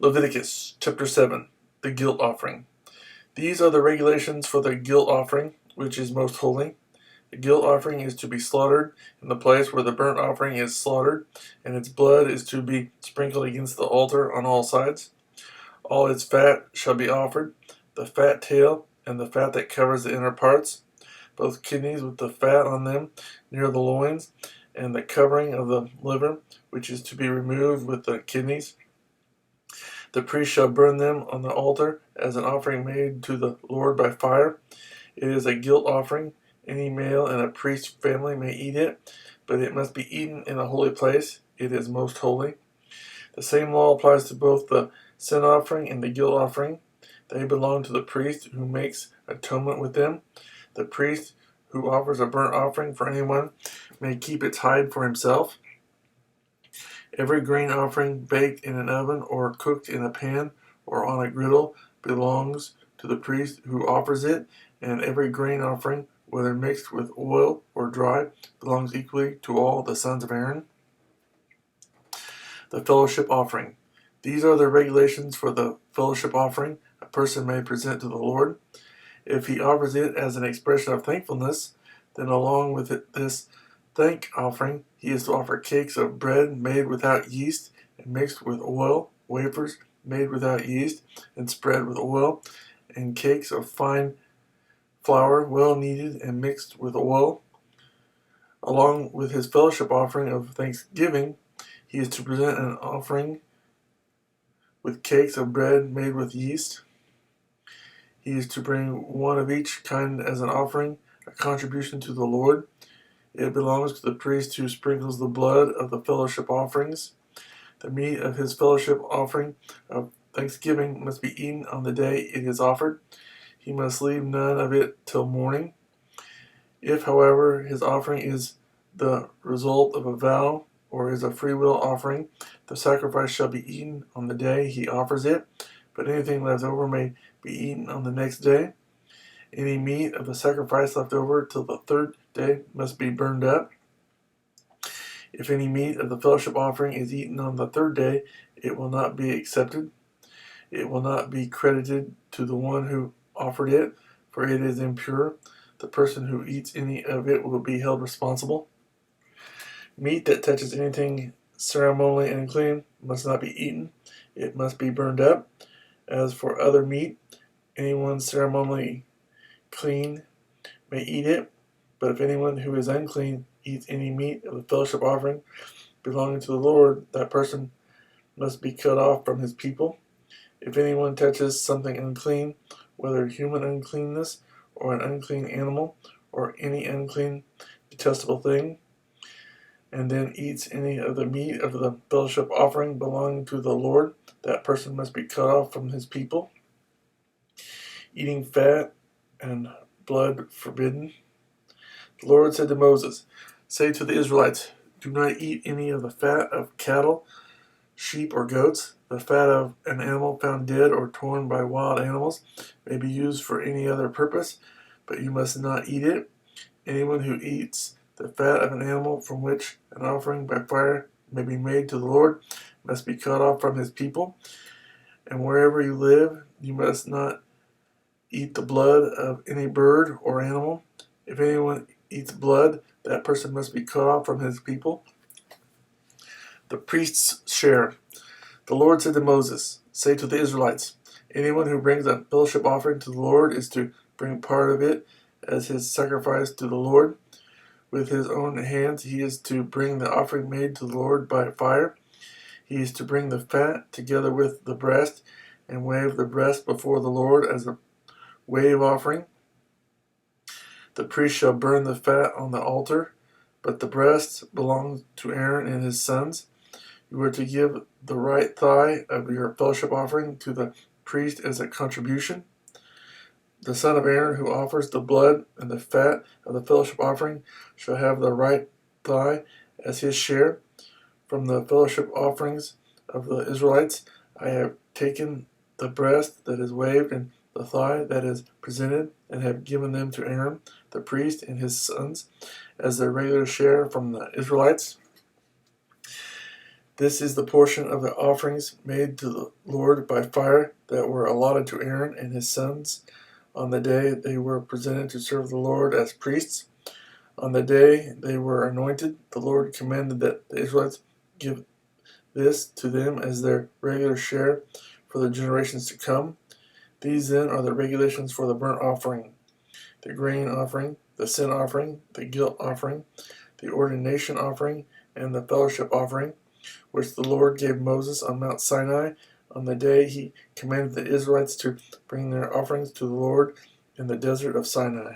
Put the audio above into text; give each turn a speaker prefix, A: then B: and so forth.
A: Leviticus chapter 7, the guilt offering. These are the regulations for the guilt offering, which is most holy. The guilt offering is to be slaughtered in the place where the burnt offering is slaughtered, and its blood is to be sprinkled against the altar on all sides. All its fat shall be offered, the fat tail and the fat that covers the inner parts, both kidneys with the fat on them near the loins, and the covering of the liver, which is to be removed with the kidneys. The priest shall burn them on the altar as an offering made to the Lord by fire. It is a guilt offering. Any male in a priest's family may eat it, but it must be eaten in a holy place. It is most holy. The same law applies to both the sin offering and the guilt offering. They belong to the priest who makes atonement with them. The priest who offers a burnt offering for anyone may keep its hide for himself. Every grain offering baked in an oven or cooked in a pan or on a griddle belongs to the priest who offers it, and every grain offering, whether mixed with oil or dry, belongs equally to all the sons of Aaron. The fellowship offering. These are the regulations for the fellowship offering a person may present to the Lord. If he offers it as an expression of thankfulness, then along with this thank offering, he is to offer cakes of bread made without yeast and mixed with oil, wafers made without yeast and spread with oil, and cakes of fine flour well kneaded and mixed with oil. Along with his fellowship offering of thanksgiving, he is to present an offering with cakes of bread made with yeast. He is to bring one of each kind as an offering, a contribution to the Lord. It belongs to the priest who sprinkles the blood of the fellowship offerings. The meat of his fellowship offering of thanksgiving must be eaten on the day it is offered. He must leave none of it till morning. If, however, his offering is the result of a vow or is a freewill offering, the sacrifice shall be eaten on the day he offers it, but anything left over may be eaten on the next day. Any meat of the sacrifice left over till the third day must be burned up. If any meat of the fellowship offering is eaten on the third day, it will not be accepted. It will not be credited to the one who offered it, for it is impure. The person who eats any of it will be held responsible. Meat that touches anything ceremonially unclean must not be eaten. It must be burned up. As for other meat, anyone ceremonially clean may eat it, but if anyone who is unclean eats any meat of the fellowship offering belonging to the Lord, that person must be cut off from his people. If anyone touches something unclean, whether human uncleanness or an unclean animal or any unclean detestable thing, and then eats any of the meat of the fellowship offering belonging to the Lord, that person must be cut off from his people. Eating fat and blood forbidden. The Lord said to Moses, "Say to the Israelites, do not eat any of the fat of cattle, sheep, or goats. The fat of an animal found dead or torn by wild animals may be used for any other purpose, but you must not eat it. Anyone who eats the fat of an animal from which an offering by fire may be made to the Lord must be cut off from his people. And wherever you live, you must not eat the blood of any bird or animal. If anyone eats blood, that person must be cut off from his people." The priest's share. The Lord said to Moses, "Say to the Israelites, anyone who brings a fellowship offering to the Lord is to bring part of it as his sacrifice to the Lord. With his own hands he is to bring the offering made to the Lord by fire. He is to bring the fat together with the breast and wave the breast before the Lord as a wave offering. The priest shall burn the fat on the altar, but the breast belongs to Aaron and his sons. You are to give the right thigh of your fellowship offering to the priest as a contribution. The son of Aaron who offers the blood and the fat of the fellowship offering shall have the right thigh as his share. From the fellowship offerings of the Israelites, I have taken the breast that is waved and the thigh that is presented, and have given them to Aaron, the priest, and his sons, as their regular share from the Israelites. This is the portion of the offerings made to the Lord by fire that were allotted to Aaron and his sons on the day they were presented to serve the Lord as priests. On the day they were anointed, the Lord commanded that the Israelites give this to them as their regular share for the generations to come. These then are the regulations for the burnt offering, the grain offering, the sin offering, the guilt offering, the ordination offering, and the fellowship offering, which the Lord gave Moses on Mount Sinai on the day he commanded the Israelites to bring their offerings to the Lord in the desert of Sinai.